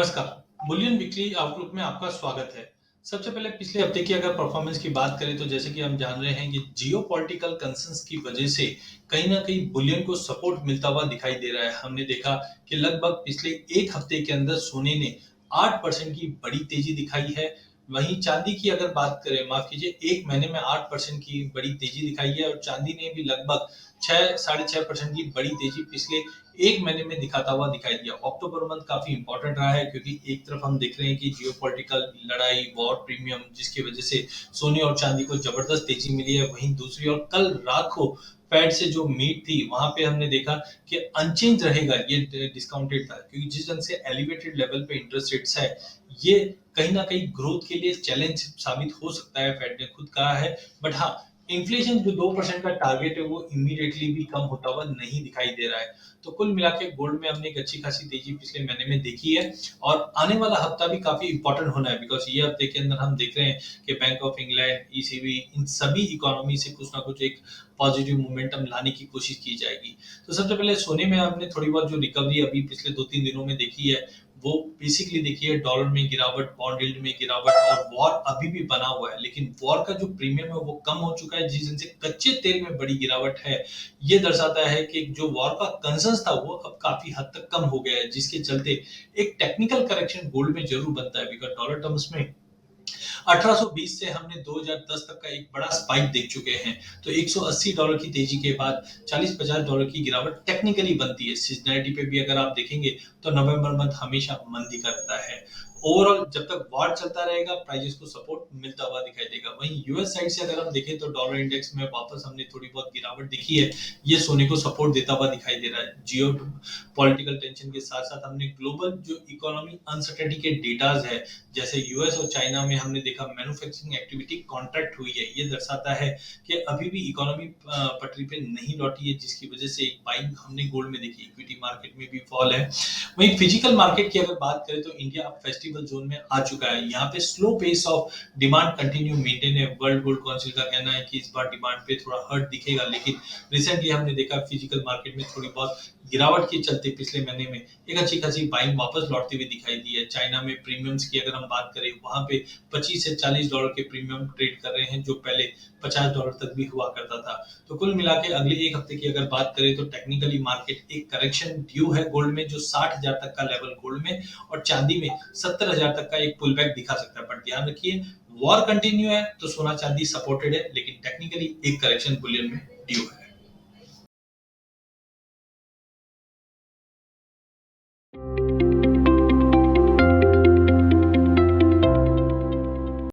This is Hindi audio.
नमस्कार। बुलियन वीकली आउटलुक में आपका स्वागत है। सबसे पहले पिछले हफ्ते की अगर परफॉर्मेंस की बात करें तो जैसे कि हम जान रहे हैं कि जियोपॉलिटिकल कंसर्न्स की वजह से कहीं न कहीं बुलियन को सपोर्ट मिलता हुआ दिखाई दे रहा है। हमने देखा कि लगभग पिछले 1 हफ्ते के अंदर सोने ने 8% की बड़ी तेजी दिखाई है। वहीं चांदी की अगर बात करें, माफ कीजिए, 1 महीने में 8% की बड़ी तेजी दिखाई है और चांदी ने भी लगभग 6 साढ़े 6% की बड़ी तेजी पिछले 1 महीने में दिखाता हुआ दिखाई दिया। अक्टूबर मंथ काफी इंपॉर्टेंट रहा है क्योंकि एक तरफ हम देख रहे हैं कि जियोपॉलिटिकल लड़ाई, वॉर प्रीमियम जिसकी वजह से सोने और चांदी को जबरदस्त तेजी मिली है। वहीं दूसरी ओर कल रात को फेड से जो मीट थी वहां पे हमने देखा कि अनचेंज रहेगा, ये डिस्काउंटेड था क्योंकि जिस ढंग से एलिवेटेड लेवल पे इंटरेस्ट रेट्स है, ये कहीं ना कहीं ग्रोथ के लिए चैलेंज साबित हो सकता है, फेड ने खुद कहा है। बट हाँ, इन्फ्लेशन जो 2% का टारगेट है वो इमीडिएटली भी कम होता हुआ नहीं दिखाई दे रहा है। तो कुल मिला के गोल्ड में हमने एक अच्छी खासी तेजी पिछले महीने में देखी है और आने वाला हफ्ता भी काफी इंपॉर्टेंट होना है बिकॉज ये हफ्ते के अंदर हम देख रहे हैं कि बैंक ऑफ इंग्लैंड, ईसीबी, इन सभी इकोनॉमी से कुछ ना कुछ एक पॉजिटिव मोमेंटम लाने की कोशिश की जाएगी। तो सबसे पहले सोने में हमने थोड़ी बहुत जो रिकवरी अभी पिछले 2-3 दिनों में देखी है वो बेसिकली देखिए डॉलर में गिरावट, बॉन्ड यील्ड में गिरावट और वॉर अभी भी बना हुआ है, लेकिन वॉर का जो प्रीमियम है वो कम हो चुका है जिस दिन से कच्चे तेल में बड़ी गिरावट है। ये दर्शाता है कि जो वॉर का कंसर्न था वो अब काफी हद तक कम हो गया है, जिसके चलते एक टेक्निकल करेक्शन गोल्ड में जरूर बनता है बिकॉज डॉलर टर्म्स में 1820 से हमने 2010 तक का एक बड़ा स्पाइक देख चुके हैं। तो $180 की तेजी के बाद $40-50 की गिरावट टेक्निकली बनती है। सीजनैलिटी पे भी अगर आप देखेंगे तो नवंबर मंथ हमेशा मंदी का रहता है। ओवरऑल जब तक वॉर चलता रहेगा प्राइसेस को सपोर्ट मिलता हुआ दिखाई देगा। वहीं यूएस साइड से अगर हम देखें तो डॉलर इंडेक्स में वापस हमने थोड़ी बहुत गिरावट देखी है। ये सोने को सपोर्ट देता हुआ दिखाई दे रहा है। जियो पॉलिटिकल टेंशन के साथ साथ हमने ग्लोबल जो इकोनॉमी अनसर्टेनिटी के डेटाज है, जैसे यूएस और चाइना में हमने देखा मैन्युफैक्चरिंग एक्टिविटी कॉन्ट्रैक्ट हुई है। ये दर्शाता है कि अभी भी इकोनॉमी पटरी पे नहीं लौटी है, जिसकी वजह से एक बाइंग हमने गोल्ड में देखी। इक्विटी मार्केट में भी फॉल है। वहीं फिजिकल मार्केट की अगर बात करें तो इंडिया अब फेस्टिवल जोन में आ चुका है। यहाँ पे slow pace of demand continue maintain है। वर्ल्ड गोल्ड काउंसिल का कहना है कि इस बार डिमांड पे थोड़ा हर्ट दिखेगा, लेकिन रिसेंटली हमने देखा फिजिकल मार्केट में थोड़ी बहुत गिरावट के चलते पिछले महीने में एक अच्छी खासी बाइंग वापस लौटती हुई दिखाई दी है। चाइना में प्रीमियम्स की अगर हम बात करें, वहां पे $25 से $40 के प्रीमियम ट्रेड कर रहे हैं जो पहले $50 तक भी हुआ करता था। तो कुल मिला के अगले एक हफ्ते की अगर बात करें तो टेक्निकली मार्केट एक करेक्शन ड्यू है गोल्ड में, जो 60,000 तक का लेवल गोल्ड में और चांदी में 70,000 तक का एक पुल बैक दिखा सकता है। बट ध्यान रखिए, वॉर कंटिन्यू है तो सोना चांदी सपोर्टेड है, लेकिन टेक्निकली एक करेक्शन बुलियन में ड्यू है।